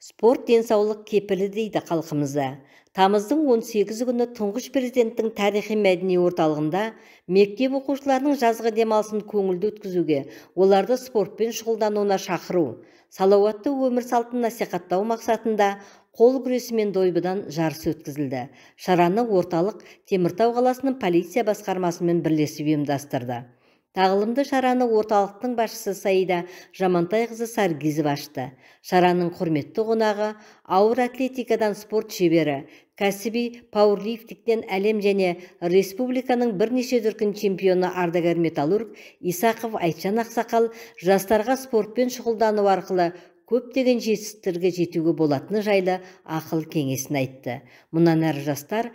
Спорт денсаулық кепілі дейді халқымызда. Тамыздың 18 күні тұңғыш президенттің тарихи мәдени орталығында мектеп оқушыларының жазғы демалысын көңілді өткізуге, оларды спортпен шұғылдануына шақыру, салауатты өмір салтын насихаттау мақсатында қол күресі мен дойбыдан жарыс өткізілді. Шараны орталық Теміртау қаласының полиция басқармасымен бірлесіп ұйымдастырды. Тағылымды шараны орталықтың басшысы Саида Жамантайқызы Саргизова ашты. Шараның құрметті қонағы ауыр атлетикадан спорт шебері, кәсіби пауэрлифтингтен әлем және республиканың бірнеше дүркін чемпионы ардагер металлург Исақов Айтжан Ақсақал жастарға спортпен шұғылдану арқылы көптеген жетістіктерге жетуге болатыны жайлы ақыл кеңесін айтты. Мұнан әрі жастар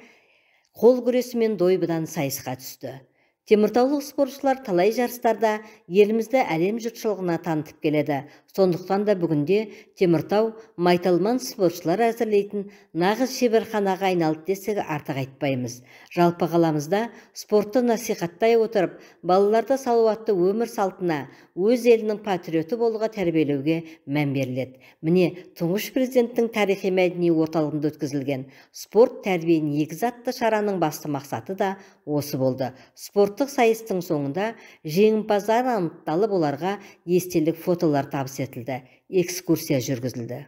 қол күресі мен дойбыдан сайысқа түсті. Теміртаулық спортшылар талай жарыстарда елімізді әлем жұртшылығына танытып келеді. Сондықтан да бүгінде Теміртау майталман спортшылар әзірлейтін нағыз шеберханаға айналды десек артық айтпаймыз. Жалпы қаламызда спортты насихаттай отырып, балаларды салауатты өмір салтына, өз елінің патриоты болуға тәрбиелеуге мән беріледі. Міне, тұңғыш президенттің тарихи мәдени орталығында өткізілген спорт тәрбие негізі атты шараның басты мақсаты да осы болды. Спорттық сайыстың соңында жеңімпаздар анықталып, оларға естелік фотолар табыс етілді. Экскурсия жүргізілді.